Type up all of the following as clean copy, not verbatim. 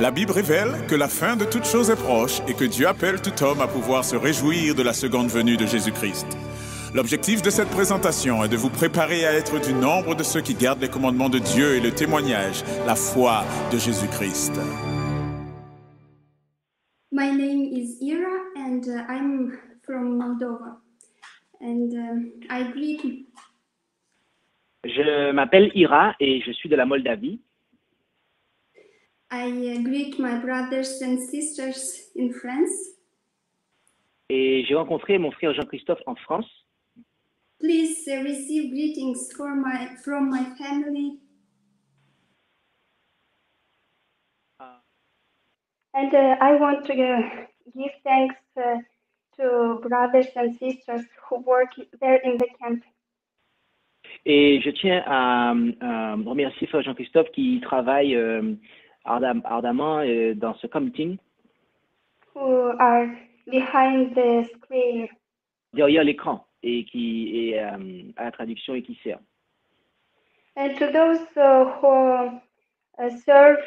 La Bible révèle que la fin de toute chose est proche et que Dieu appelle tout homme à pouvoir se réjouir de la seconde venue de Jésus-Christ. L'objectif de cette présentation est de vous préparer à être du nombre de ceux qui gardent les commandements de Dieu et le témoignage, la foi de Jésus-Christ. My name is Ira and I'm from Moldova. And I greet Je m'appelle Ira et je suis de la Moldavie. greet my brothers and sisters in France. Et j'ai rencontré mon frère Jean-Christophe en France. Please receive greetings from my family. And I want to give thanks to brothers and sisters who work there in the camp. Et je tiens à remercier frère Jean-Christophe qui travaille ardemment dans ce comité. Who are behind the screen. Derrière l'écran et qui est à la traduction et qui sert. And to those who serve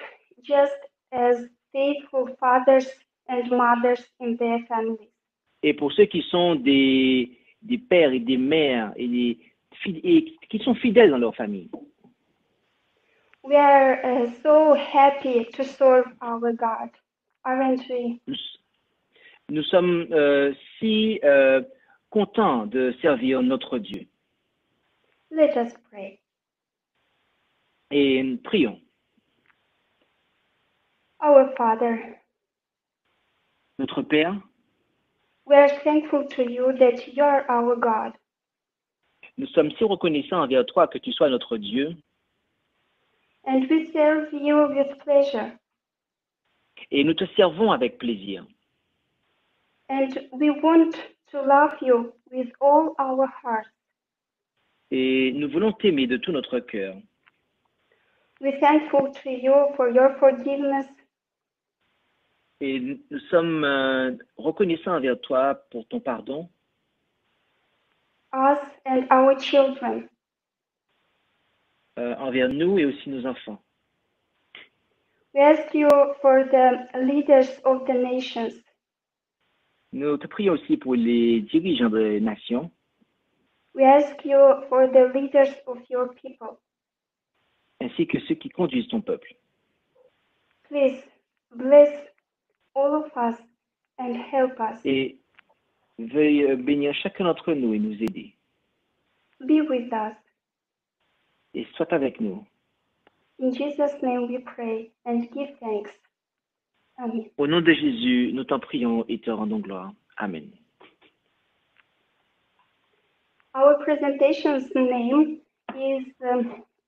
just as faithful fathers and mothers in their families. Et pour ceux qui sont des pères et des mères et qui sont fidèles dans leur famille. We are so happy to serve our God, aren't we? Nous sommes si contents de servir notre Dieu. Let us pray. Et prions. Our Father, Notre Père, we are thankful to you that you are our God. nous sommes si reconnaissants envers toi que tu sois notre Dieu. And we serve you with pleasure. Et nous te servons avec plaisir. And we want to love you with all our hearts. Et nous voulons t'aimer de tout notre cœur. We're thankful to you for your forgiveness. Et nous sommes reconnaissants envers toi pour ton pardon. Us and our children. Envers nous et aussi nos enfants. We ask you for the leaders of the nations. Nous te prions aussi pour les dirigeants des nations. We ask you for the leaders of your people. Ainsi que ceux qui conduisent ton peuple. Please bless all of us and help us. Et veuille bénir chacun d'entre nous et nous aider. Be with us. Et sois avec nous. In Jesus' name we pray and give thanks. Amen. Au nom de Jésus, nous t'en prions et te rendons gloire. Amen. Our presentation's name is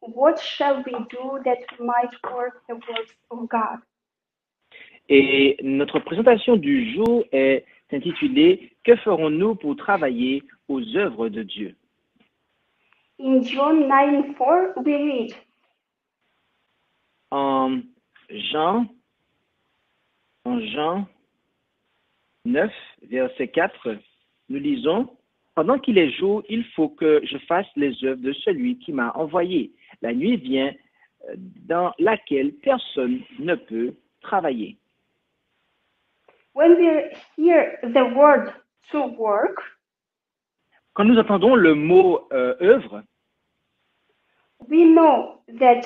What shall we do that we might work the works of God? Et notre présentation du jour est intitulée « Que ferons-nous pour travailler aux œuvres de Dieu ?» In John 9:4, we read, En Jean 9, verset 4, nous lisons « Pendant qu'il est jour, il faut que je fasse les œuvres de celui qui m'a envoyé. La nuit vient dans laquelle personne ne peut travailler. » When we hear the word to work, Quand nous entendons le mot œuvre, we know that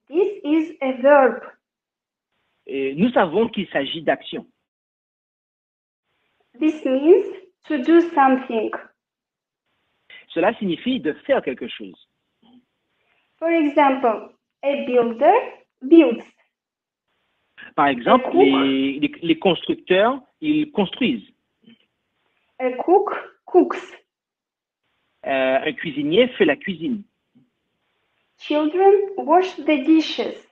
this is a verb. nous savons qu'il s'agit d'action. This means to do something. Cela signifie de faire quelque chose. For example, a builder builds. Par exemple, les constructeurs, ils construisent. A cook cooks. Un cuisinier fait la cuisine. Children wash the dishes.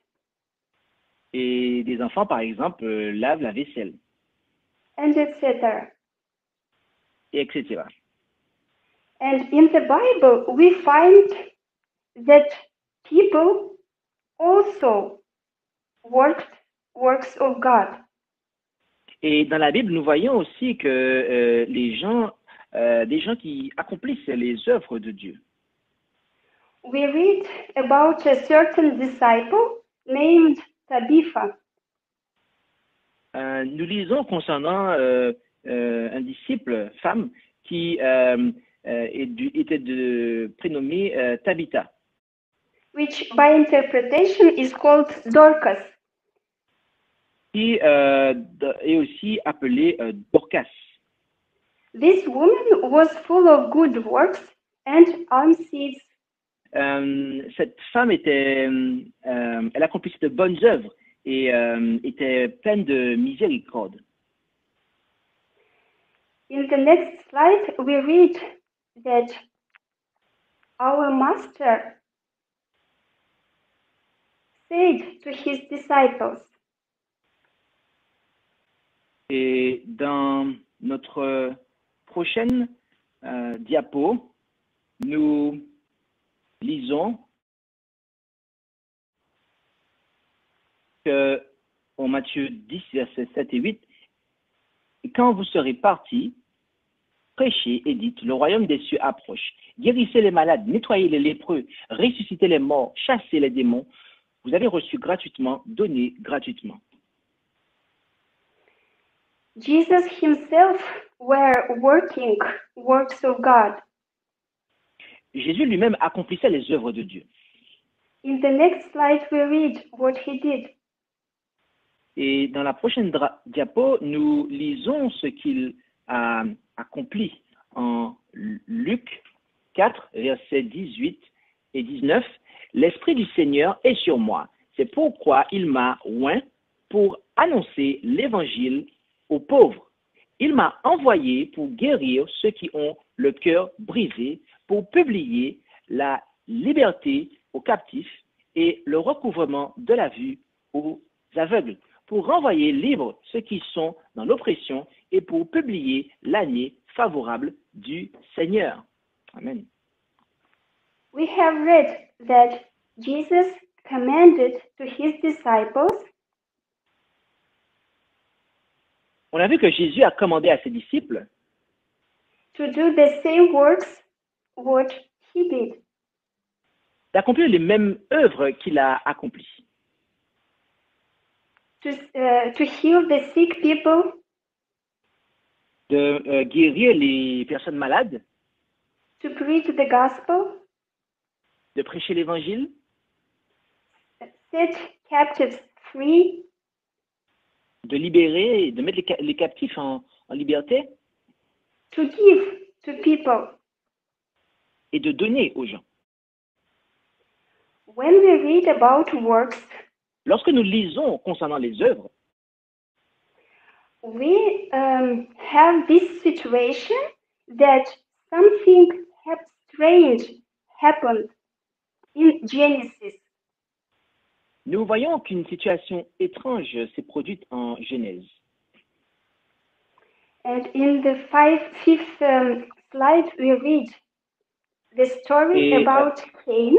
Et des enfants, par exemple, lavent la vaisselle. And etc. Et etc. And in the Bible, we find that people also works of God. Et dans la Bible, nous voyons aussi que des gens qui accomplissent les œuvres de Dieu. We read about a certain disciple named Tabitha. nous lisons concernant un disciple, femme, qui était prénommée Tabitha. which by interpretation is called Dorcas. Qui est aussi appelée Dorcas. This woman was full of good works and almsdeeds. Cette femme elle accomplissait de bonnes œuvres et était pleine de miséricorde. In the next slide, we read that our master said to his disciples. Et dans notre prochaine diapo, nous lisons que en Matthieu 10, versets 7 et 8, « Quand vous serez partis, prêchez et dites, le royaume des cieux approche. Guérissez les malades, nettoyez les lépreux, ressuscitez les morts, chassez les démons. Vous avez reçu gratuitement, donnez gratuitement. » Jesus himself were working works of God. Jésus lui-même accomplissait les œuvres de Dieu. In the next slide, we read what he did. Et dans la prochaine diapo, nous lisons ce qu'il a accompli en Luc 4, versets 18 et 19. « L'Esprit du Seigneur est sur moi. C'est pourquoi il m'a oint pour annoncer l'Évangile aux pauvres. Il m'a envoyé pour guérir ceux qui ont le cœur brisé, pour publier la liberté aux captifs et le recouvrement de la vue aux aveugles, pour renvoyer libres ceux qui sont dans l'oppression et pour publier l'année favorable du Seigneur. » Amen. We have read that Jesus commanded to his disciples On a vu que Jésus a commandé à ses disciples to do the same works what he did, d'accomplir les mêmes œuvres qu'il a accomplies, to heal the sick people, de guérir les personnes malades, to preach the gospel, de prêcher l'Évangile, set captives free, de libérer et de mettre les captifs en liberté to give to people. et de donner aux gens. When we read about works, Lorsque nous lisons concernant les œuvres, we have this situation that something strange happened in Genesis. nous voyons qu'une situation étrange s'est produite en Genèse. And in the fifth slide, we read the story about Cain,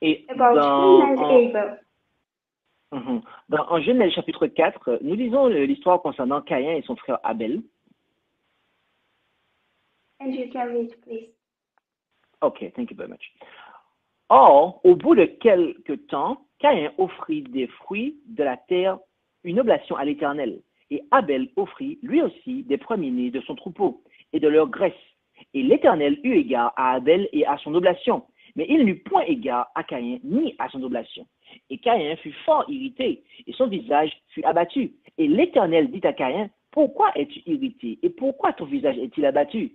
Et about Cain and Abel. En Genèse chapitre 4, nous lisons l'histoire concernant Caïn et son frère Abel. And you can read, please. Ok, thank you very much. Or, au bout de quelque temps, Caïn offrit des fruits de la terre, une oblation à l'Éternel. Et Abel offrit lui aussi des premiers-nés de son troupeau et de leur graisse. Et l'Éternel eut égard à Abel et à son oblation, mais il n'eut point égard à Caïn ni à son oblation. Et Caïn fut fort irrité, et son visage fut abattu. Et l'Éternel dit à Caïn, « Pourquoi es-tu irrité, et pourquoi ton visage est-il abattu?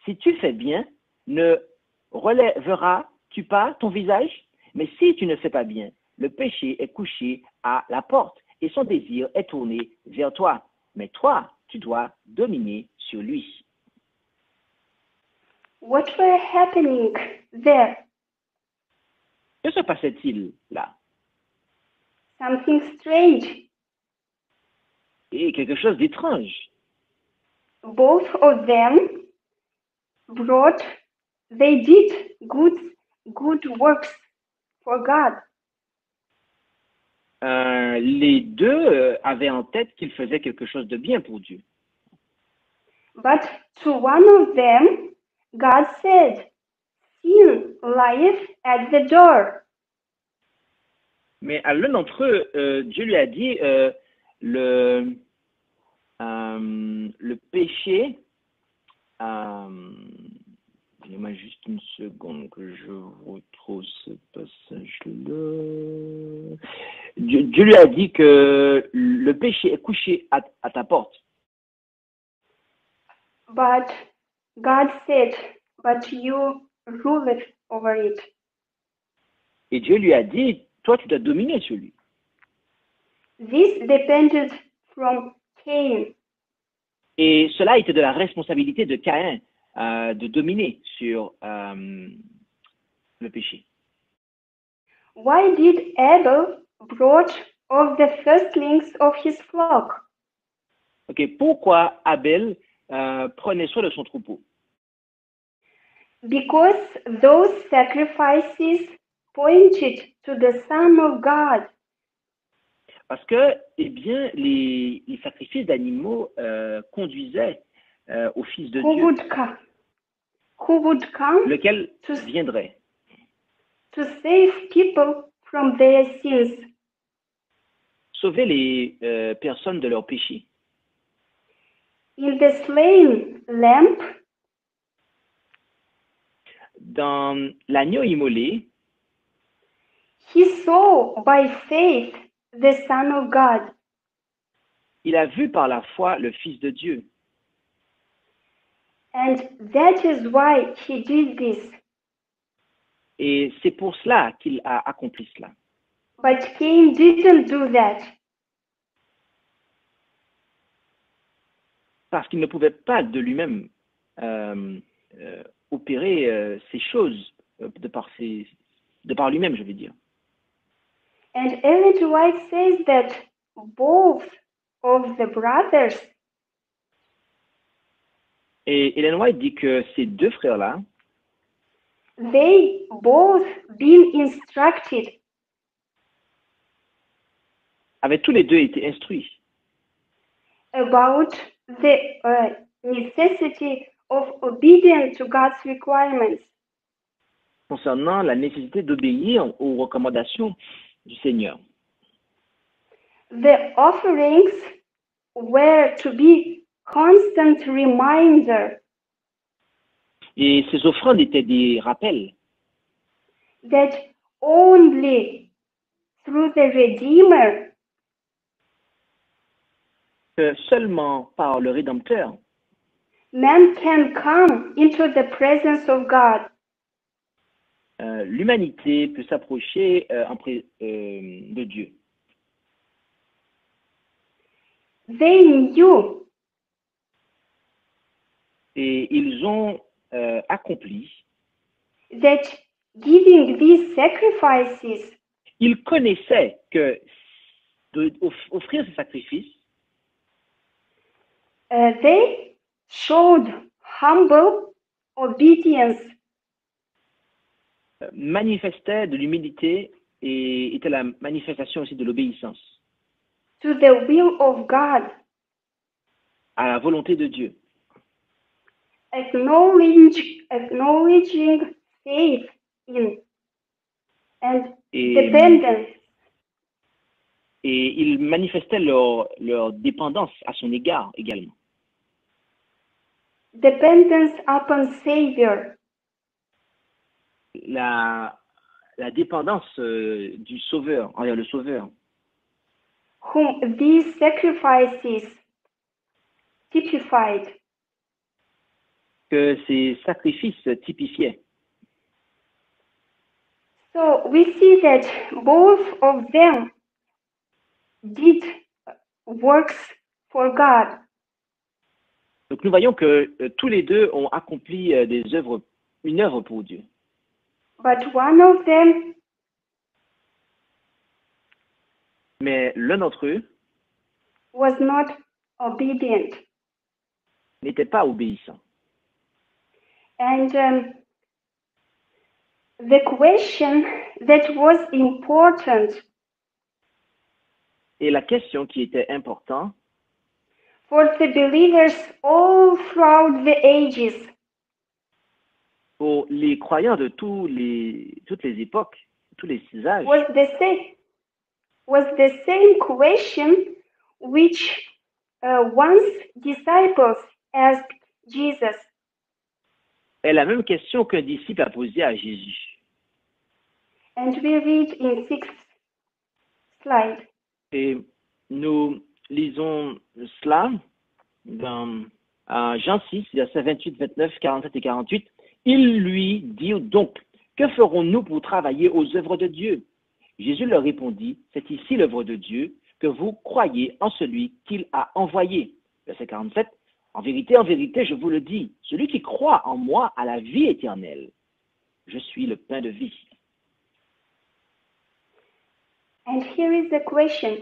Si tu fais bien, ne relèveras-tu pas ton visage? Mais si tu ne fais pas bien, le péché est couché à la porte, et son désir est tourné vers toi. Mais toi, tu dois dominer sur lui. » What were happening there? Que se passait-il là? Something strange. Et quelque chose d'étrange. Both of them they did good works for God. Les deux avaient en tête qu'ils faisaient quelque chose de bien pour Dieu. But to one of them, God said, sin lieth at the door. Mais à l'un d'entre eux, Dieu lui a dit, le péché, donnez-moi juste une seconde que je retrouve ce passage-là. Dieu lui a dit que le péché est couché à ta porte. But God said, but you ruled over it. Et Dieu lui a dit, toi tu dois dominer sur lui. This depended from Cain. Et cela était de la responsabilité de Caïn de dominer sur le péché. Why did Abel brought of the firstlings of his flock? Ok, pourquoi Abel prenait soin de son troupeau? Because those sacrifices pointed to the Son of God. Parce que, eh bien, les sacrifices d'animaux conduisaient au Fils de Dieu, who would come lequel viendrait to save people from their sins. sauver les personnes de leurs péchés. In the slain lamb, Dans l'agneau immolé, he saw by faith the Son of God. il a vu par la foi le Fils de Dieu. And that is why he did this. Et c'est pour cela qu'il a accompli cela. But Cain didn't do that. Parce qu'il ne pouvait pas de lui-même opérer ces choses de par lui-même, je veux dire. And Ellen G. White says that both of the brothers Et Ellen White dit que ces deux frères-là, they both been instructed avaient tous les deux été instruits about the necessity of obedience to God's requirements. concernant la nécessité d'obéir aux recommandations du Seigneur. The offerings were to be constant reminder Et ces offrandes étaient des rappels that only through the Redeemer que seulement par le Rédempteur, man can come into the presence of God. l'humanité peut s'approcher de Dieu. They knew Et ils ont accompli, that giving these sacrifices ils connaissaient que offrir ces sacrifices, they showed humble obedience manifestait de l'humilité et était la manifestation aussi de l'obéissance to the will of God, à la volonté de Dieu. acknowledging faith in and dependence. Et ils manifestaient leur dépendance à son égard également. Dependence upon Savior. La dépendance du Sauveur, envers le Sauveur, Whom these sacrifices typified. que ces sacrifices typifiaient. So we see that both of them did works for God. Donc nous voyons que tous les deux ont accompli une œuvre pour Dieu. But one of them Mais l'un d'entre eux was not obedient. n'était pas obéissant. And the question that was important Et la question qui était importante for the believers all throughout the ages pour les croyants de toutes les époques, tous les âges, was the same. was the same question which once disciples asked Jesus. est la même question qu'un disciple a posée à Jésus. And we read in 6th slide. Et nous lisons cela dans Jean 6, versets 28, 29, 47 et 48. Ils lui dirent donc, que ferons-nous pour travailler aux œuvres de Dieu? Jésus leur répondit, c'est ici l'œuvre de Dieu, que vous croyez en celui qu'il a envoyé. Verset 47. En vérité, je vous le dis, celui qui croit en moi a la vie éternelle. Je suis le pain de vie. And here is the question.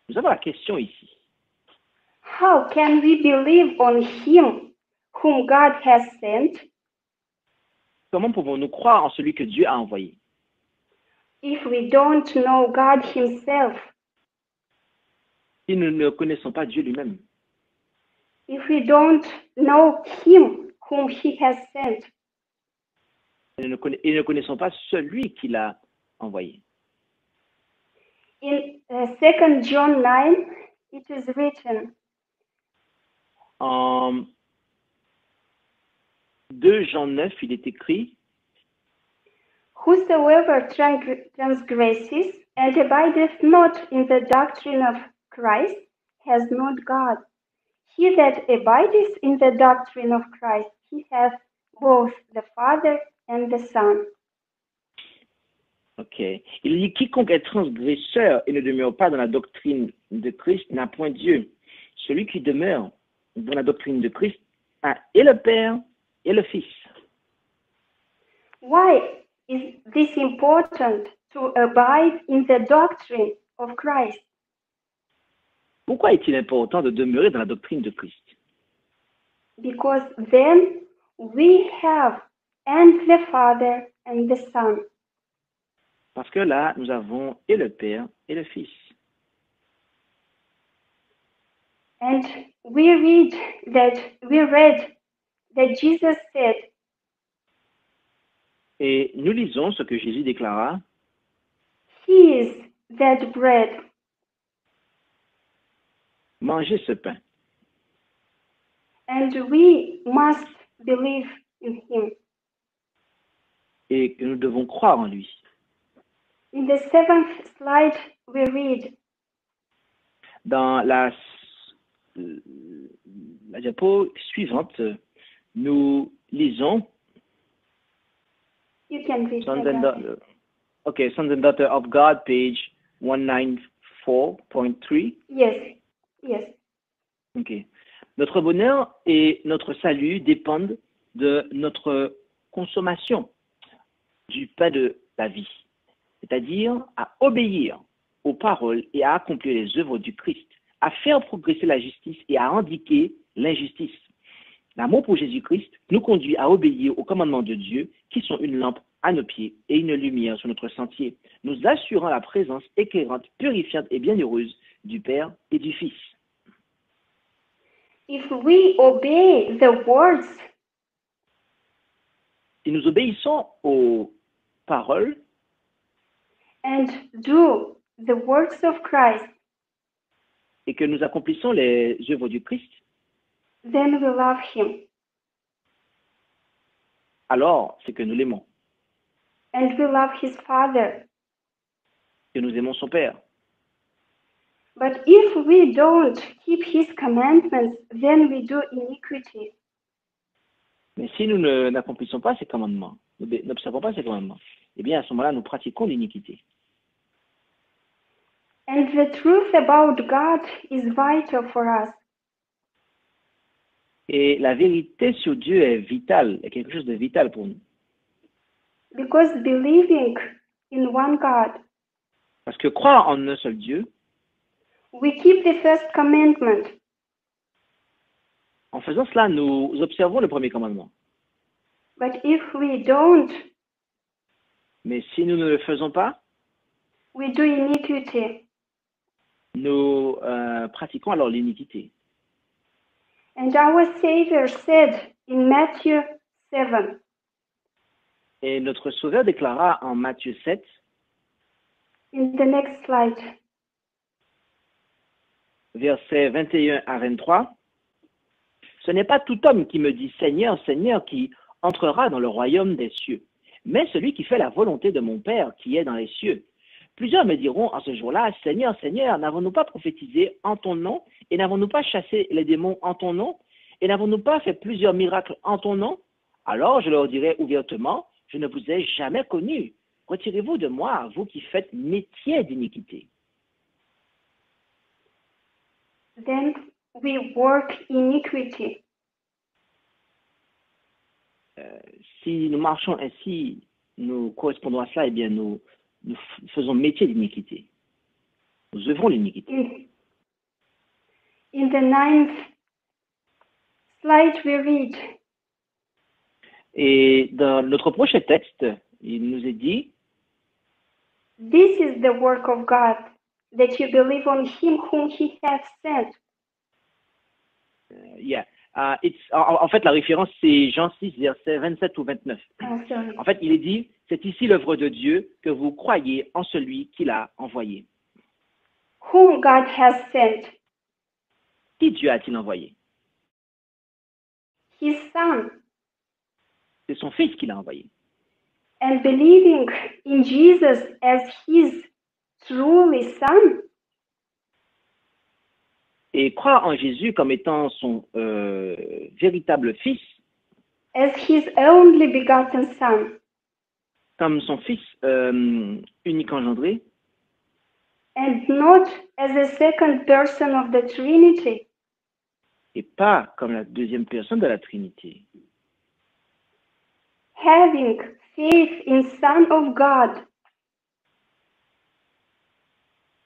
Nous avons la question ici. How can we believe on him whom God has sent Comment pouvons-nous croire en celui que Dieu a envoyé if we don't know God himself? si nous ne connaissons pas Dieu lui-même? If we don't know him whom he has sent? Et ne connaissons pas celui qui l'a envoyé. In 2 John 9, it is written, En 2 Jean 9, il est écrit, whosoever transgresses and abideth not in the doctrine of Christ has not God. He that abideth in the doctrine of Christ, he hath both the Father and the Son. ok, il dit, quiconque est transgresseur et ne demeure pas dans la doctrine de Christ n'a point Dieu. Celui qui demeure dans la doctrine de Christ a et le Père et le Fils. Why is this important to abide in the doctrine of Christ? Pourquoi est-il important de demeurer dans la doctrine de Christ? Because then we have and the Father and the Son. Parce que là, nous avons et le Père et le Fils. And we read that Jesus said, Et nous lisons ce que Jésus déclara, He is that bread. mangez ce pain. And we must believe in him. Et que nous devons croire en lui. In the 7th slide, we read, Dans la diapo suivante, nous lisons you can read Sons that. and Daughters. Okay, Sons and Daughters of God, page 194.3. Yes. Okay. Notre bonheur et notre salut dépendent de notre consommation du pain de la vie, c'est-à-dire à obéir aux paroles et à accomplir les œuvres du Christ, à faire progresser la justice et à endiguer l'injustice. L'amour pour Jésus-Christ nous conduit à obéir aux commandements de Dieu qui sont une lampe à nos pieds et une lumière sur notre sentier, nous assurant la présence éclairante, purifiante et bienheureuse du Père et du Fils. If we obey the words Si nous obéissons aux paroles and do the works of Christ, et que nous accomplissons les œuvres du Christ, then we love him. alors c'est que nous l'aimons, And we love his Father. que nous aimons son Père. But if we don't keep his commandments, then we do iniquity. Mais si nous n'accomplissons pas ces commandements, n'observons pas ces commandements, eh bien à ce moment-là, nous pratiquons l'iniquité. And the truth about God is vital for us. Et la vérité sur Dieu est vitale, est quelque chose de vital pour nous. Because believing in one God, Parce que croire en un seul Dieu, we keep the first commandment. en faisant cela, nous observons le premier commandement. But if we don't, Mais si nous ne le faisons pas, we do iniquity. nous pratiquons alors l'iniquité. And our Savior said in Matthew 7, Et notre Sauveur déclara en Matthieu 7, In the next slide. Versets 21 à 23. Ce n'est pas tout homme qui me dit Seigneur, Seigneur, qui entrera dans le royaume des cieux, mais celui qui fait la volonté de mon Père qui est dans les cieux. Plusieurs me diront en ce jour-là, Seigneur, Seigneur, n'avons-nous pas prophétisé en ton nom, et n'avons-nous pas chassé les démons en ton nom, et n'avons-nous pas fait plusieurs miracles en ton nom? Alors je leur dirai ouvertement, je ne vous ai jamais connu. Retirez-vous de moi, vous qui faites métier d'iniquité. Then we work iniquity. Si nous marchons ainsi, nous correspondons à cela, eh bien nous faisons métier d'iniquité. Nous œuvrons l'iniquité. In the 9th slide we read, Et dans notre prochain texte, il nous est dit, this is the work of God, that you believe on him whom he hath sent. En fait, la référence, c'est Jean 6, versets 27 ou 29. Oh, sorry. En fait, il est dit, c'est ici l'œuvre de Dieu que vous croyez en celui qui l'a envoyé. Whom God has sent, Qui Dieu a-t-il envoyé? his son. C'est son Fils qui l'a envoyé. And believing in Jesus as his truly son, Et croire en Jésus comme étant son véritable Fils, as his only begotten son, comme son Fils unique engendré, and not as a second person of the Trinity, et pas comme la deuxième personne de la Trinité. having faith in Son of God,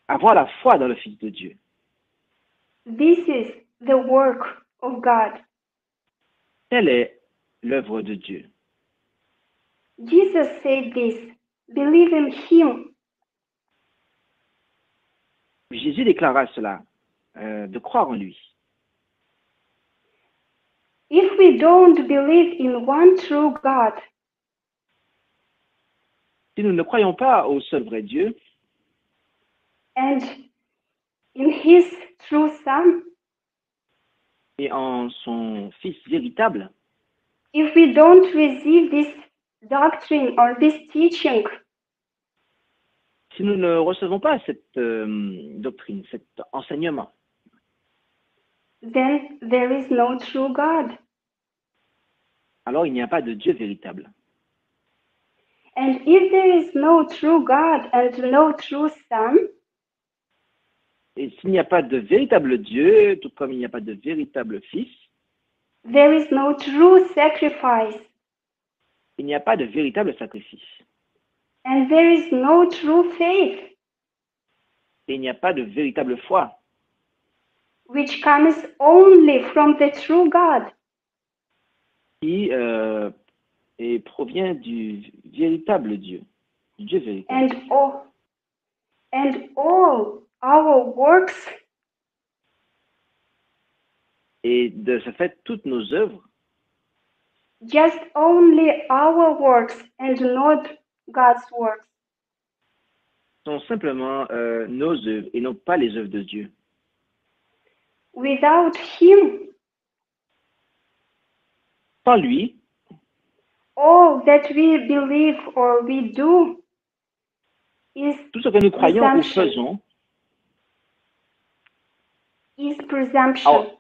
Avoir la foi dans le Fils de Dieu. this is the work of God. Telle est l'œuvre de Dieu. Jesus said this, believe in him. Jésus déclara cela, de croire en lui. If we don't believe in one true God, Si nous ne croyons pas au seul vrai Dieu and in his true Son, et en son Fils véritable, if we don't receive this doctrine or this teaching, si nous ne recevons pas cette doctrine, cet enseignement, then there is no true God. alors il n'y a pas de Dieu véritable. And if there is no true God and no true Son, Et s'il n'y a pas de véritable Dieu, tout comme il n'y a pas de véritable Fils, there is no true sacrifice, il n'y a pas de véritable sacrifice. and there is no true faith, Et il n'y a pas de véritable foi, which comes only from the true God. qui provient du véritable Dieu, du Dieu véritable. And all our works Et de ce fait, toutes nos œuvres, just only our works and not God's works. sont simplement nos œuvres et non pas les œuvres de Dieu. Without him, Sans lui, all that we believe or we do is tout ce que nous croyons ou presumption. faisons, Is presumption.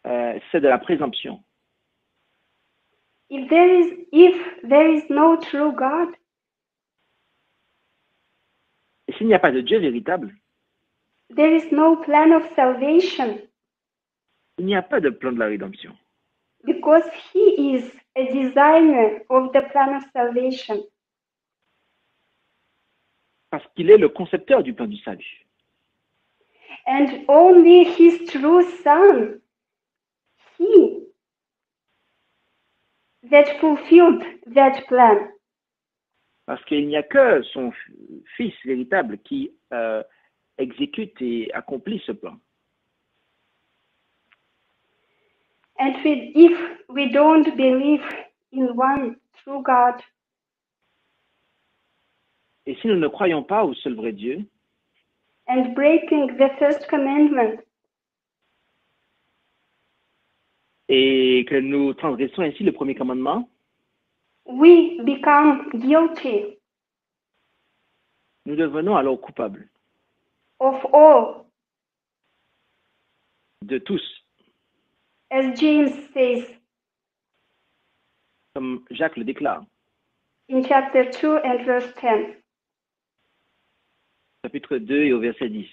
c'est de la présomption. If there is no true God, Et s'il n'y a pas de Dieu véritable, there is no plan of salvation, il n'y a pas de plan de la rédemption. because he is a designer of the plan of salvation. Parce qu'il est le concepteur du plan du salut. And only his true son, he that fulfilled that plan. Parce qu'il n'y a que son Fils véritable qui exécute et accomplit ce plan. And if we don't believe in one true God, Et si nous ne croyons pas au seul vrai Dieu, and breaking the first commandment, et que nous transgressons ainsi le premier commandement, we become guilty nous devenons alors coupables of all, de tous, as James says comme Jacques le déclare, in chapter 2 and verse 10. chapitre 2 et au verset 10.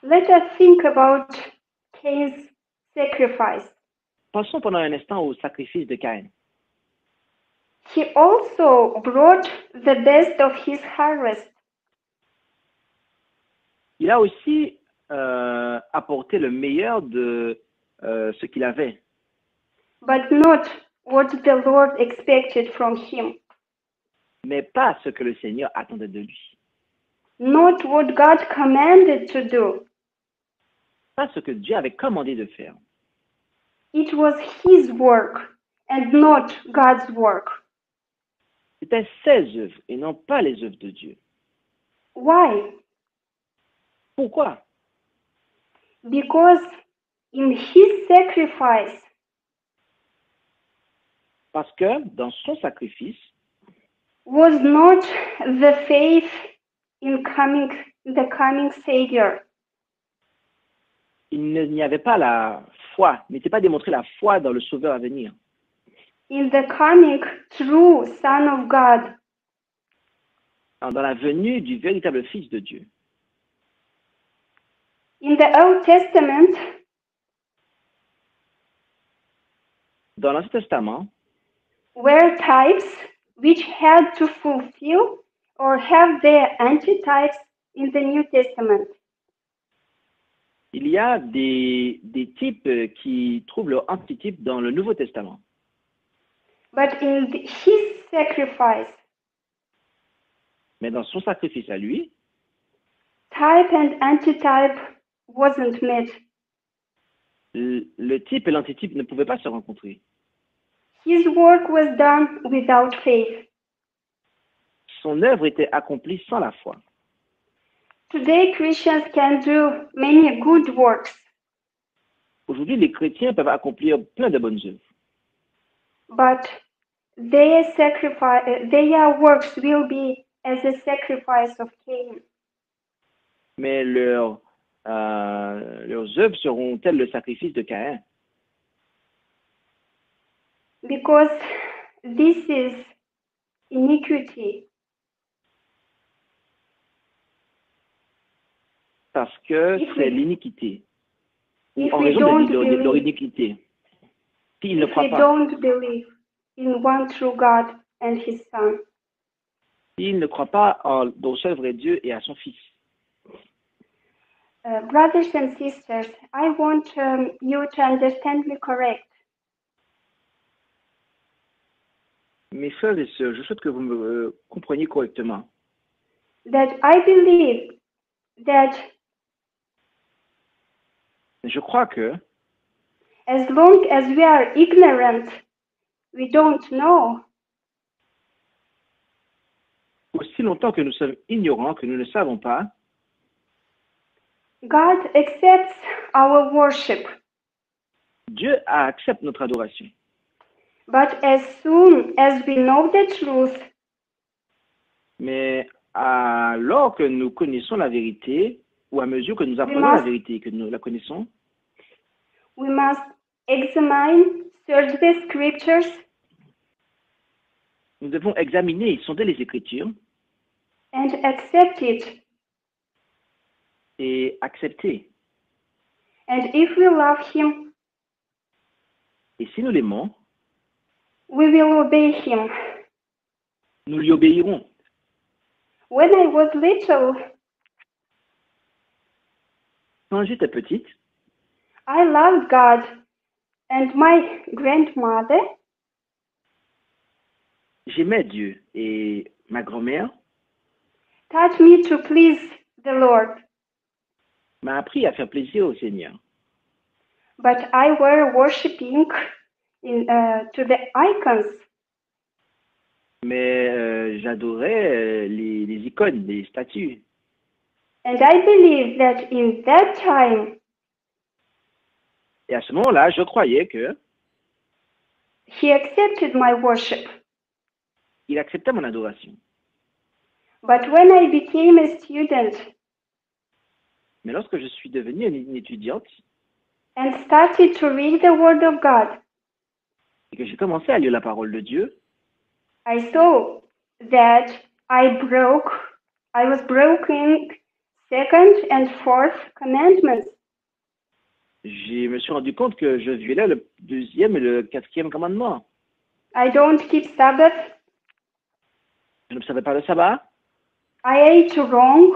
Let us think about Cain's sacrifice. Pensons pendant un instant au sacrifice de Caïn. He also brought the best of his harvest, Il a aussi apporté le meilleur de ce qu'il avait, but not what the Lord expected from him, mais pas ce que le Seigneur attendait de lui, not what God commanded to do. pas ce que Dieu avait commandé de faire. It was his work and not God's work. C'était ses œuvres et non pas les œuvres de Dieu. Why? Pourquoi? Because in his sacrifice, Parce que dans son sacrifice, was not the faith in the coming Savior. il n'y avait pas la foi, n'était pas démontré la foi dans le Sauveur à venir, In the coming true Son of God, dans la venue du véritable Fils de Dieu. in the Old Testament, Dans l'Ancien Testament, were types which had to fulfill or have their antitypes in the New Testament. il y a des types qui trouvent leur antitype dans le Nouveau Testament. But in his sacrifice, Mais dans son sacrifice à lui, type and antitype wasn't met. le type et l'antitype ne pouvaient pas se rencontrer. His work was done without faith. Son œuvre était accomplie sans la foi. Today, Christians can do many good works, Aujourd'hui, les chrétiens peuvent accomplir plein de bonnes œuvres, but their works will be as a sacrifice of Cain. mais leurs œuvres seront telles le sacrifice de Caïn, Because this is iniquity. parce que If c'est we- l'iniquité, ou if en we raison don't de leur believe- iniquité. S'ils ne If croient we pas, don't believe in one true God and his Son, s'ils ne croient pas au seul vrai Dieu et à son Fils. brothers and sisters, I want you to understand me correct. Mes frères et sœurs, je souhaite que vous me compreniez correctement. That I believe that Je crois que as long as we are ignorant, we don't know, aussi longtemps que nous sommes ignorants, que nous ne savons pas, God accepts our worship. Dieu accepte notre adoration. But as soon as we know the truth, Mais alors que nous connaissons la vérité, ou à mesure que nous apprenons la vérité et que nous la connaissons, we must examine, search the scriptures, nous devons examiner et sonder les Écritures and accept it. et accepter. And if we love him, Et si nous l'aimons, we will obey him. nous lui obéirons. When I was little, Quand j'étais petite, I loved God, and my grandmother j'aimais Dieu et ma grand-mère taught me to please the Lord. m'a appris à faire plaisir au Seigneur. But I were worshiping to the icons. Mais j'adorais les icônes, les statues. And I believe that in that time, Et à ce moment-là, je croyais que he accepted my worship. il acceptait mon adoration. But when I became a student Mais lorsque je suis devenue une étudiante and started to read the Word of God, et que j'ai commencé à lire la parole de Dieu, I saw that I was broken second and fourth commandments. je me suis rendu compte que je violais le deuxième et le quatrième commandement. I don't keep Sabbath. Je n'observais pas le sabbat I ate wrong.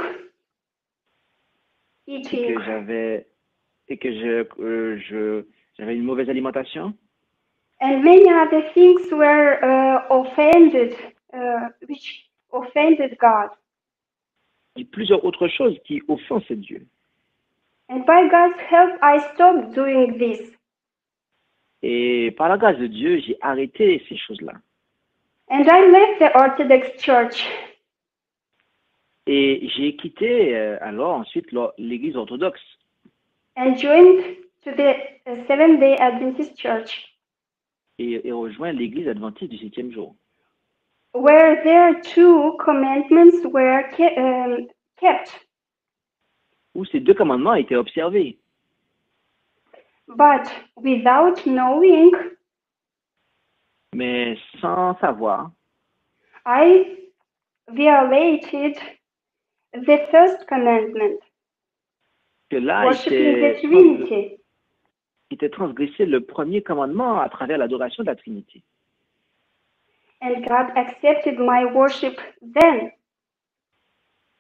et Eating. J'avais une mauvaise alimentation. And many other things were which offended God. Et plusieurs autres choses qui offensaient Dieu. And by God's help, I stopped doing this. Et par la grâce de Dieu, j'ai arrêté ces choses-là. And I left the Orthodox Church. Et j'ai quitté alors ensuite l'église orthodoxe And joined to the Seventh-day Adventist Church, et rejoint l'église adventiste du 7e jour, where their two commandments were kept. où ces deux commandements étaient observés. But without knowing, Mais sans savoir, I violated the first commandment, que là worshiping the Trinity. était transgressé le premier commandement à travers l'adoration de la Trinité. And God accepted my worship then.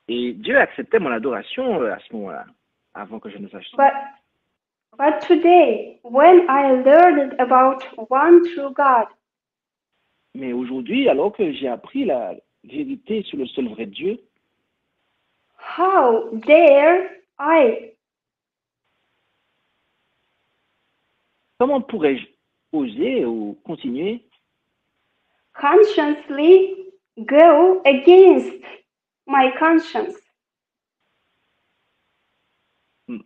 Et Dieu acceptait mon adoration à ce moment-là, avant que je ne sache. But today, when I learned about one true God, Mais aujourd'hui, alors que j'ai appris la vérité sur le seul vrai Dieu, how dare I? comment pourrais-je oser ou continuer Consciously go against my conscience?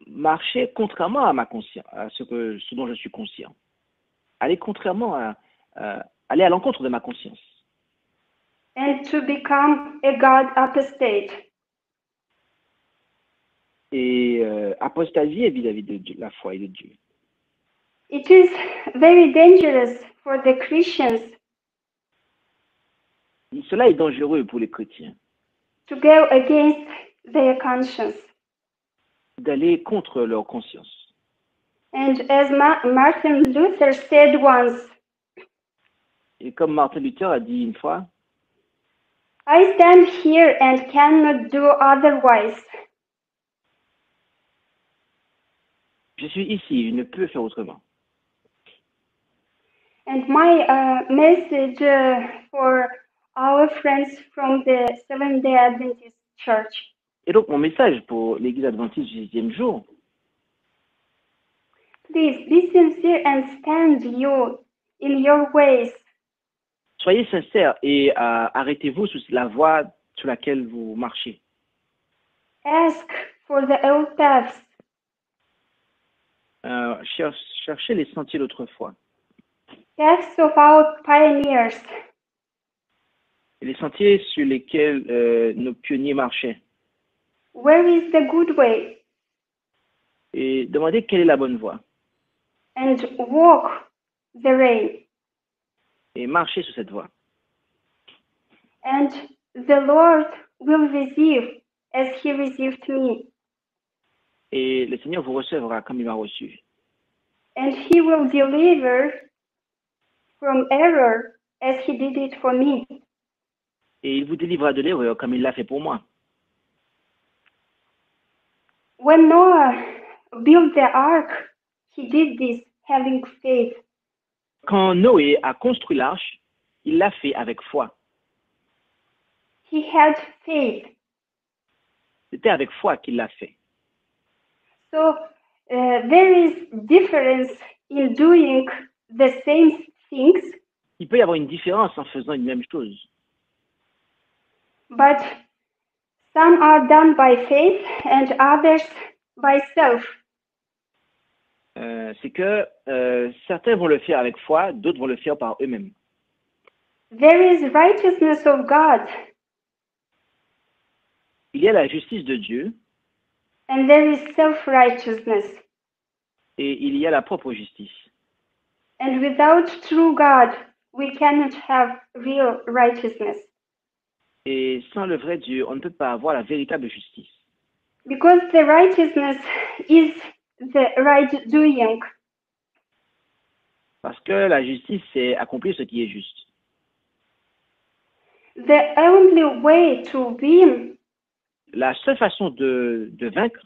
marcher contrairement à ma conscience, à ce dont je suis conscient, aller aller à l'encontre de ma conscience And to become a God apostate. et apostasier vis-à-vis de la foi et de Dieu. It is very dangerous for the Christians Cela est dangereux pour les chrétiens to go against their conscience. d'aller contre leur conscience. And as Martin Luther said once, Et comme Martin Luther a dit une fois, I stand here and cannot do otherwise. je suis ici, je ne peux faire autrement. And my message for our friends from the Seventh-day Adventist Church. Et donc mon message pour l'église adventiste du 6e jour, Please be sincere and stand you in your ways. soyez sincères et arrêtez-vous sur la voie sur laquelle vous marchez. Ask for the old paths. Cherchez les sentiers d'autrefois, Paths of our pioneers. et les sentiers sur lesquels nos pionniers marchaient. Where is the good way? Et demandez quelle est la bonne voie. And walk the way. Et marchez sur cette voie. And the Lord will receive as he received me. Et le Seigneur vous recevra comme il m'a reçu. And he will deliver from error as he did it for me. Et il vous délivrera de l'erreur comme il l'a fait pour moi. When Noah built the ark, he did this having faith. Quand Noé a construit l'arche, il l'a fait avec foi. He had faith. C'était avec foi qu'il l'a fait. So there is difference in doing the same things Il peut y avoir une différence en faisant une même chose. but some are done by faith and others by self. C'est que certains vont le faire avec foi, d'autres vont le faire par eux-mêmes. There is righteousness of God, Il y a la justice de Dieu and there is self-righteousness. et il y a la propre justice. And without true God, we cannot have real righteousness. Et sans le vrai Dieu, on ne peut pas avoir la véritable justice. Because the righteousness is the right doing. Parce que la justice, c'est accomplir ce qui est juste. The only way to win La seule façon de vaincre,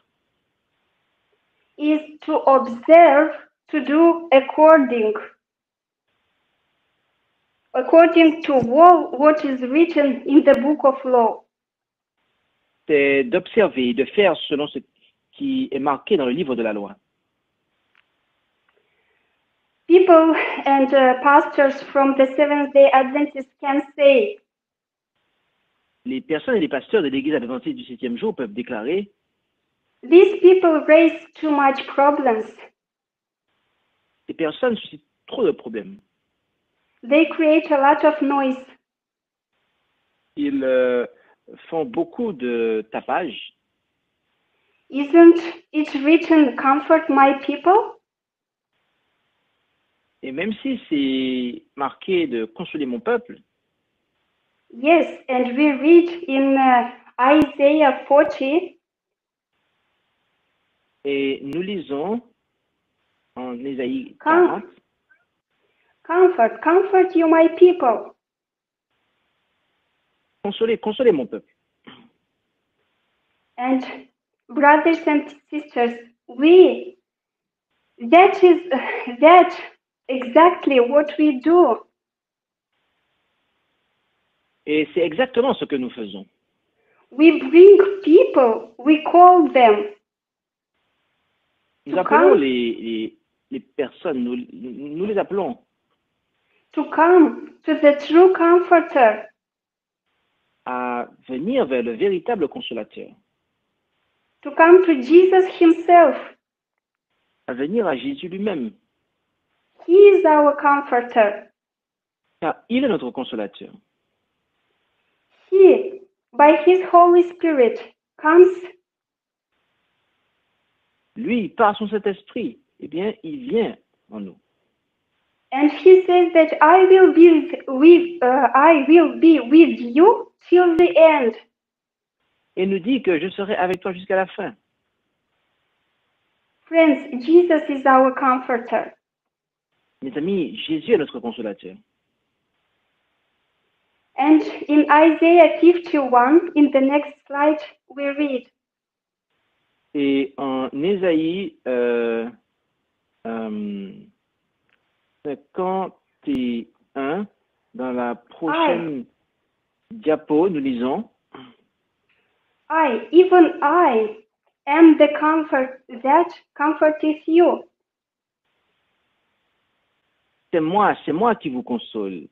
is to observe, to do according to what is written in the book of law. c'est d'observer, de faire selon ce qui est marqué dans le livre de la loi. People and pastors from the Seventh-day Adventists can say, Les personnes et les pasteurs de l'église adventiste du 7e jour peuvent déclarer these people raise too much problems. ces personnes suscitent trop de problèmes. They create a lot of noise. Ils font beaucoup de tapage. Isn't it written, comfort my people? Et même si c'est marqué de consoler mon peuple, Yes, and we read in Isaiah 40, et nous lisons en Ésaïe 40, comfort you my people. consoler mon peuple. And brothers and sisters, that is exactly what we do. Et c'est exactement ce que nous faisons. We bring people, we call them. Nous To appelons come. les personnes, nous les appelons To come to the true comforter, à venir vers le véritable consolateur, to come to Jesus himself. à venir à Jésus lui-même, He is our comforter. car il est notre consolateur. He, by his Holy Spirit, comes Lui, par son Saint-Esprit, eh bien, il vient en nous. and he says that I will be with you till the end. Et nous dit que je serai avec toi jusqu'à la fin. Friends, Jesus is our comforter. Mes amis, Jésus est notre consolateur. And in Isaiah 51, in the next slide, we read, Et en Ésaïe 51, dans la prochaine diapo, nous lisons even I, am the comfort that comforteth you. c'est moi qui vous console.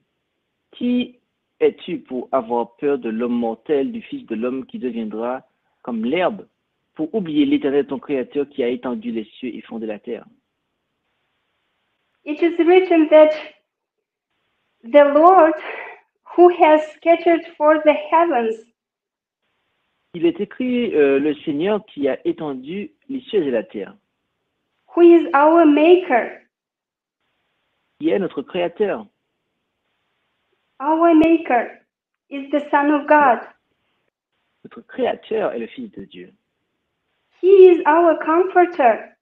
Qui es-tu pour avoir peur de l'homme mortel, du Fils de l'homme qui deviendra comme l'herbe, pour oublier l'Éternel ton Créateur qui a étendu les cieux et fondé la terre? It is written that the Lord who has scattered forth the heavens, Il est écrit le Seigneur qui a étendu les cieux et la terre, who is our maker, qui est notre Créateur. our maker is the Son of God. Notre Créateur est le Fils de Dieu. He is our comforter.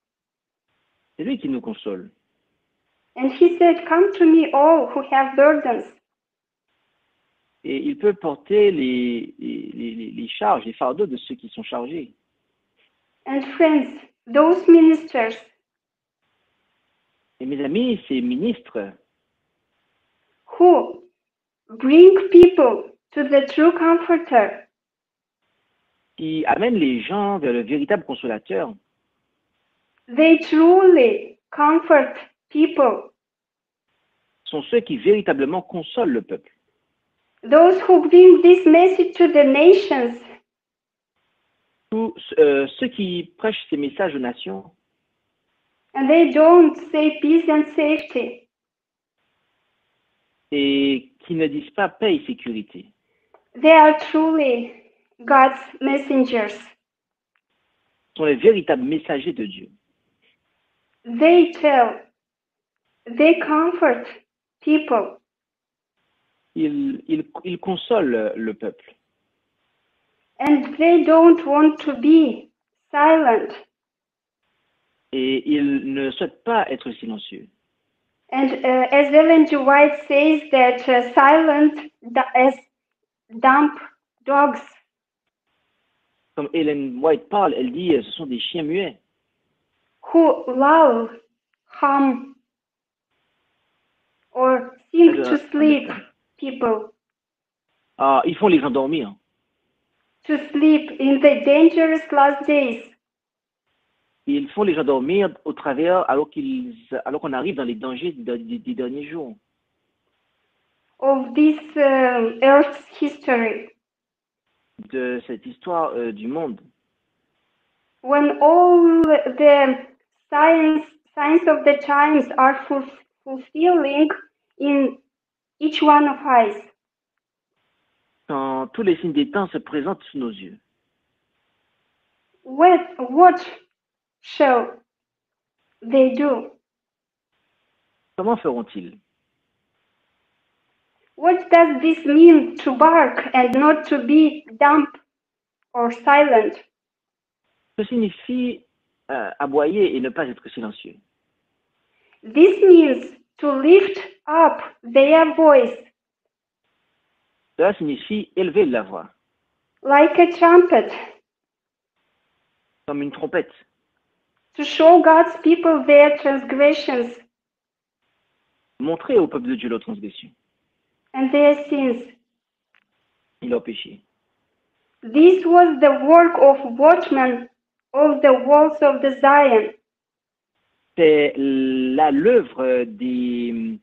C'est lui qui nous console. And he said, come to me all who have burdens. Et il peut porter les charges, les fardeaux de ceux qui sont chargés. And friends, those ministers Et mes amis, ces ministres who bring people to the true comforter, qui amènent les gens vers le véritable consolateur, they truly comfort people. sont ceux qui véritablement consolent le peuple. Those who bring this message to the nations, Tous ceux qui prêchent ces messages aux nations and they don't say peace and safety. et qui ne disent pas paix et sécurité, They are truly God's messengers. sont les véritables messagers de Dieu. They tell, they comfort people. Ils consolent le peuple And they don't want to be silent. et ils ne souhaitent pas être silencieux. And as Ellen G. White says that silent as dumb dogs. Comme Ellen White parle, elle dit ce sont des chiens muets Who lull, hum, or sing to sleep people. Ah, ils font les endormir. To sleep in the dangerous last days. Ils font les gens dormir au travers alors qu'on arrive dans les dangers des derniers jours Of this Earth's history. de cette histoire du monde. When all the signs of the times are fulfilling in each one of us. Quand tous les signes des temps se présentent sous nos yeux, What shall they do? comment feront-ils? What does this mean to bark and not to be dumb or silent? Que signifie aboyer et ne pas être silencieux? This means to lift up their voice Cela signifie élever la voix, like a trumpet, comme une trompette, to show God's people their transgressions montrer au peuple de Dieu leur transgression and their sins. et leurs péchés. This was the work of watchmen of the walls of the Zion. C'est l'œuvre des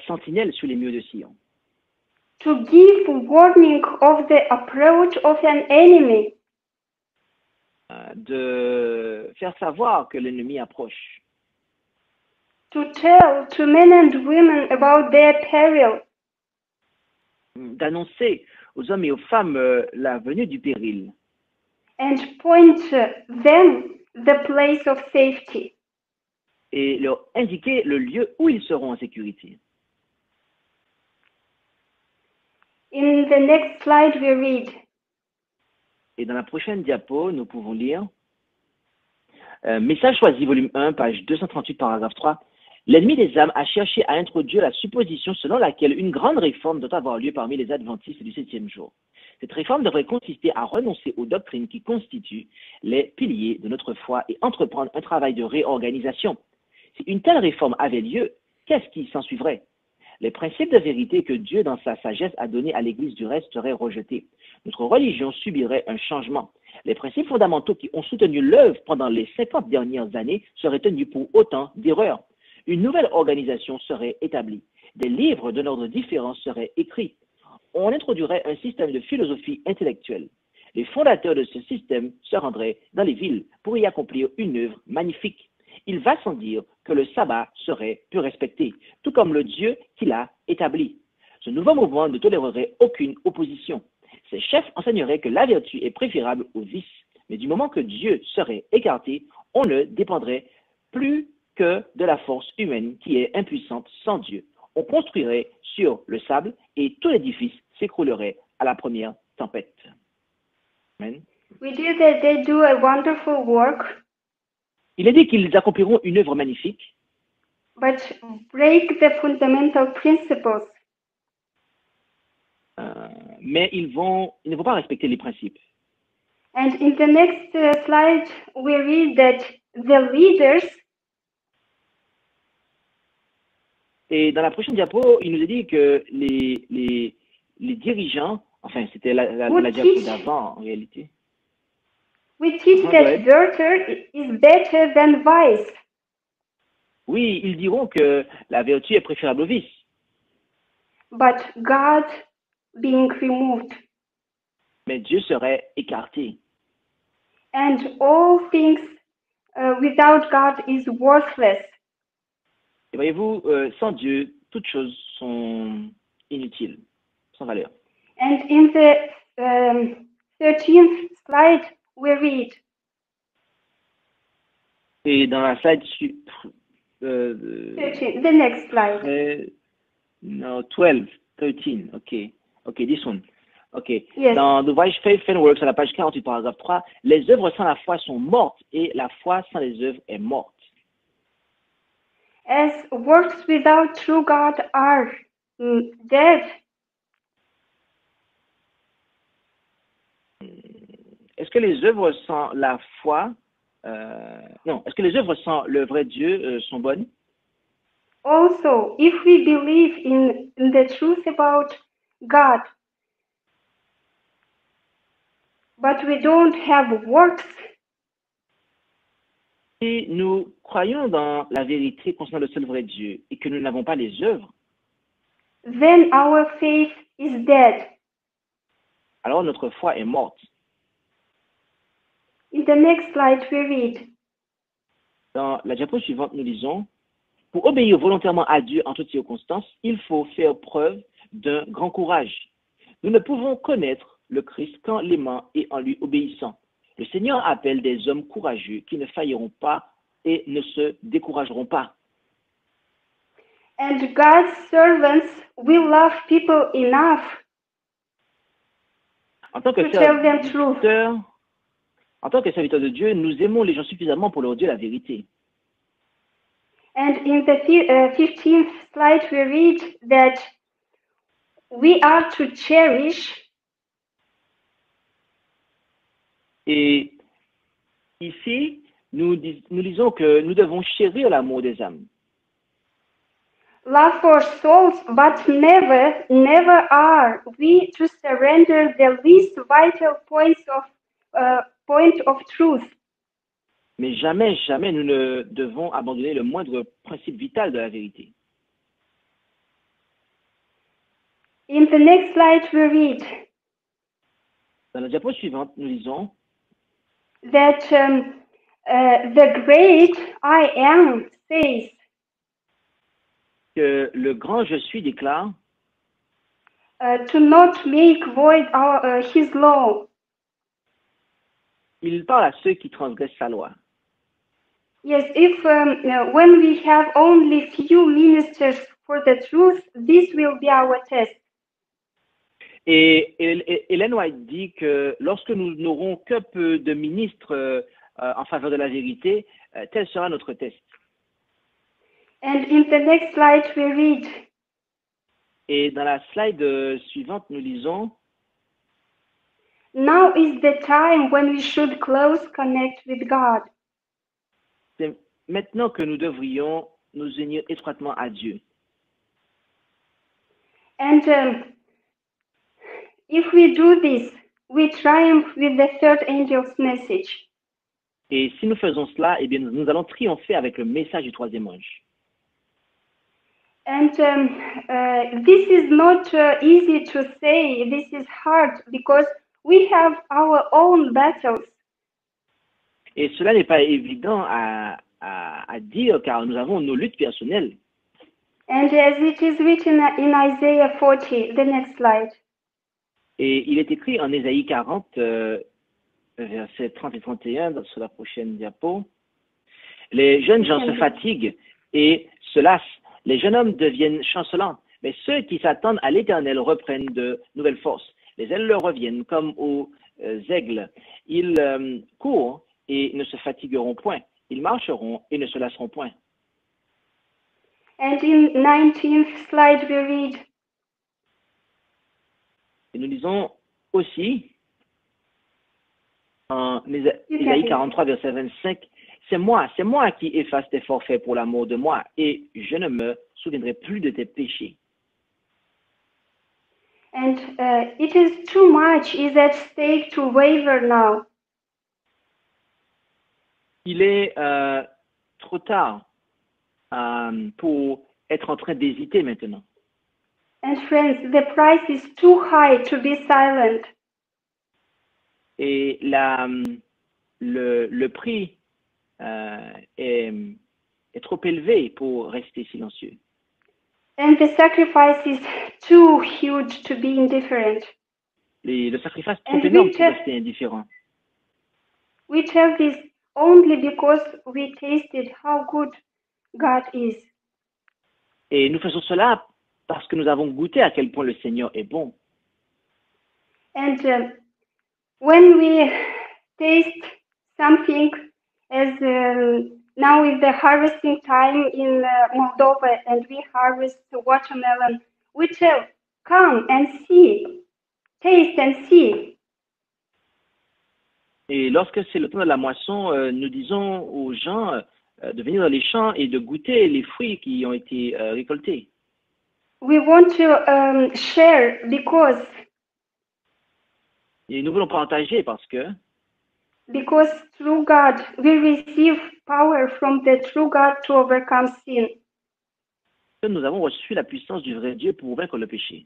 sentinelles sur les murs de Sion, To give warning of the approach of an enemy, de faire savoir que l'ennemi approche, to tell to men and women about their peril, d'annoncer aux hommes et aux femmes la venue du péril and point them the place of safety. et leur indiquer le lieu où ils seront en sécurité. In the next slide we read, Et dans la prochaine diapo, nous pouvons lire Message choisi, volume 1, page 238, paragraphe 3. L'ennemi des âmes a cherché à introduire la supposition selon laquelle une grande réforme doit avoir lieu parmi les adventistes du 7e jour. Cette réforme devrait consister à renoncer aux doctrines qui constituent les piliers de notre foi et entreprendre un travail de réorganisation. Si une telle réforme avait lieu, qu'est-ce qui s'en suivrait? Les principes de vérité que Dieu, dans sa sagesse, a donnés à l'Église du reste seraient rejetés. Notre religion subirait un changement. Les principes fondamentaux qui ont soutenu l'œuvre pendant les 50 dernières années seraient tenus pour autant d'erreurs. Une nouvelle organisation serait établie. Des livres d'un ordre différent seraient écrits. On introduirait un système de philosophie intellectuelle. Les fondateurs de ce système se rendraient dans les villes pour y accomplir une œuvre magnifique. Il va sans dire que le sabbat serait plus respecté, tout comme le Dieu qui l'a établi. Ce nouveau mouvement ne tolérerait aucune opposition. Ses chefs enseigneraient que la vertu est préférable au vice, mais du moment que Dieu serait écarté, on ne dépendrait plus que de la force humaine qui est impuissante sans Dieu. On construirait sur le sable et tout l'édifice s'écroulerait à la première tempête. Amen. we do that they do a wonderful work, Il est dit qu'ils accompliront une œuvre magnifique, but break the fundamental principles. mais ils ne vont pas respecter les principes. And in the next slide, we read that the leaders Et dans la prochaine diapo, il nous est dit que les dirigeants, enfin c'était la diapo d'avant en réalité. we teach that virtue is better than vice. Oui, ils diront que la vertu est préférable au vice. But God being removed, mais Dieu serait écarté. and all things without God is worthless. Et voyez-vous, sans Dieu, toutes choses sont inutiles, sans valeur. And in the 13th slide, we read, Et dans la slide 13, the next slide. no, 12, 13, ok, this one. Ok, Yes. dans l'ouvrage Faith and Works, à la page 48, paragraphe 3, les œuvres sans la foi sont mortes et la foi sans les œuvres est morte. As works without true God are dead, Est-ce que les œuvres sans la foi, non, est-ce que les œuvres sans le vrai Dieu sont bonnes? also, if we believe in the truth about God, but we don't have works, Si nous croyons dans la vérité concernant le seul vrai Dieu et que nous n'avons pas les œuvres, then our faith is dead. alors notre foi est morte. In the next slide, we read, Dans la diapo suivante, nous lisons, pour obéir volontairement à Dieu en toutes circonstances, il faut faire preuve d'un grand courage. Nous ne pouvons connaître le Christ qu'en l'aimant et en lui obéissant. Le Seigneur appelle des hommes courageux qui ne failliront pas et ne se décourageront pas. and God's servants will love people enough En tant que to tell them truth. serviteurs, en tant que serviteurs de Dieu, nous aimons les gens suffisamment pour leur dire la vérité. And in the 15th slide, we read that we are to cherish Et ici, nous lisons que nous devons chérir l'amour des âmes. love for souls, but never are we to surrender the least vital point of truth. Mais jamais, jamais nous ne devons abandonner le moindre principe vital de la vérité. In the next slide, we read Dans la diapo suivante, nous lisons that the great I am says, que le grand je suis déclare to not make void his law. il parle à ceux qui transgressent sa loi. Yes, if when we have only few ministers for the truth, this will be our test. Et Ellen White dit que lorsque nous n'aurons que peu de ministres en faveur de la vérité, tel sera notre test. And in the next slide, we read Et dans la slide suivante, nous lisons now is the time when we should close connect with God. c'est maintenant que nous devrions nous unir étroitement à Dieu. And if we do this, we triumph with the third angel's message. Et si nous faisons cela, eh bien, nous allons triompher avec le message du troisième ange. And this is not easy to say. This is hard because we have our own battles. Et cela n'est pas évident à dire car nous avons nos luttes personnelles. And as it is written in Isaiah 40, the next slide. Et il est écrit en Ésaïe 40, versets 30 et 31, sur la prochaine diapo. Les jeunes gens se fatiguent et se lassent. Les jeunes hommes deviennent chancelants. Mais ceux qui s'attendent à l'Éternel reprennent de nouvelles forces. Les ailes leur reviennent comme aux aigles. Ils courent et ne se fatigueront point. Ils marcheront et ne se lasseront point. And in 19th slide, we read, Et nous lisons aussi en Ésaïe 43, verset 25, c'est moi qui efface tes forfaits pour l'amour de moi, et je ne me souviendrai plus de tes péchés. and it is too much is at stake to waver now. Il est trop tard pour être en train d'hésiter maintenant. And friends, the price is too high to be silent. Et le prix est trop élevé pour rester silencieux. And the sacrifice is too huge to be indifferent. Et le sacrifice est trop And énorme pour rester indifférent. We tell this only because we tasted how good God is. Et nous faisons cela parce que nous avons goûté à quel point le Seigneur est bon. And when we taste something, as now is the harvesting time in Moldova, and we harvest the watermelon, we tell, come and see, taste and see. Et lorsque c'est le temps de la moisson, nous disons aux gens de venir dans les champs et de goûter les fruits qui ont été récoltés. We want to share because Et nous voulons partager parce que through God we receive power from the true God to overcome sin. nous avons reçu la puissance du vrai Dieu pour vaincre le péché.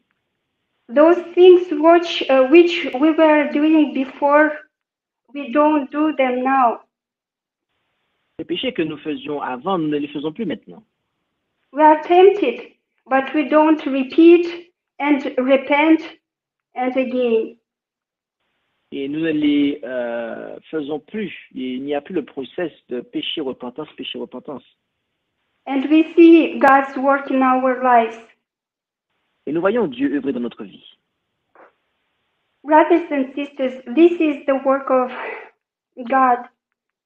Those things which we were doing before, we don't do them now. Les péchés que nous faisions avant, nous ne les faisons plus maintenant. We are tempted, but we don't repeat and repent and again. Et nous ne les faisons plus. Il n'y a plus le process de péché, repentance, péché, repentance. And we see God's work in our lives. Et nous voyons Dieu œuvrer dans notre vie. Brothers and sisters, this is the work of God,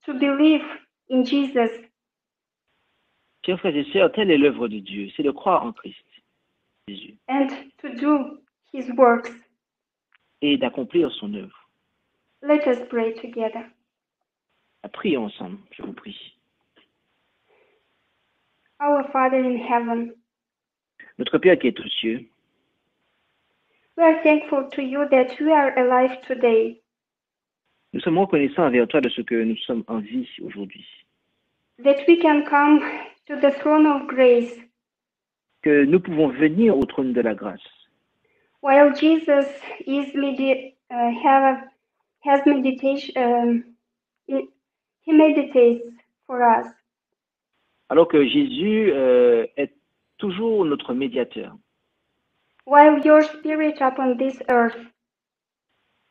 to believe in Jesus. Chers frères et sœurs, telle est l'œuvre de Dieu, c'est de croire en Christ, Jésus, And to do His works. et d'accomplir son œuvre. Let us pray together. Prions ensemble, je vous prie. Our Father in heaven, Notre Père qui est aux cieux, we are thankful to you that we are alive today, nous sommes reconnaissants envers toi de ce que nous sommes en vie aujourd'hui. that we can come to the throne of grace Que nous pouvons venir au trône de la grâce. while Jesus has meditation. He meditates for us. Alors que Jésus est toujours notre médiateur. While your spirit upon this earth,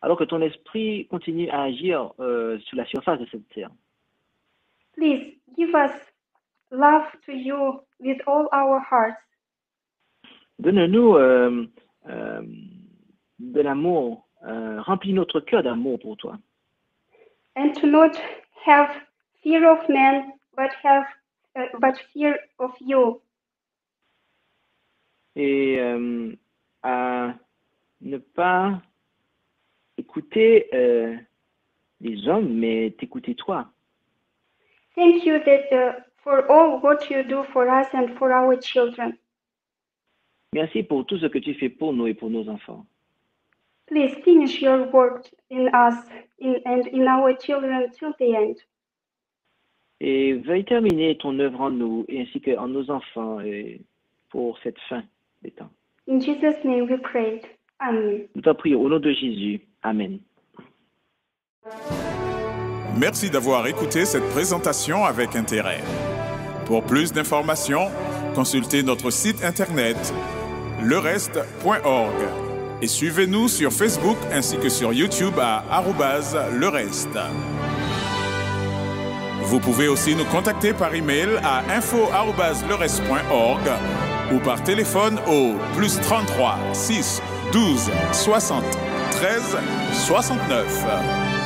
Alors que ton esprit continue à agir sur la surface de cette terre. please give us love to you with all our hearts, Donne-nous de l'amour, remplis notre cœur d'amour pour toi. and to not have fear of men, but fear of you. Et à ne pas écouter les hommes, mais t'écouter toi. Thank you that for all what you do for us and for our children. Merci pour tout ce que tu fais pour nous et pour nos enfants. Please finish your work in us and in our children till the end. Et veuille terminer ton œuvre en nous, et ainsi qu'en nos enfants, et pour cette fin des temps. In Jesus' name we prayed. Amen. Nous t'en prions au nom de Jésus. Amen. Merci d'avoir écouté cette présentation avec intérêt. Pour plus d'informations, consultez notre site internet lereste.org et suivez-nous sur Facebook ainsi que sur YouTube à @lereste. Vous pouvez aussi nous contacter par email à info@lereste.org ou par téléphone au +33 6 12 60 13 69.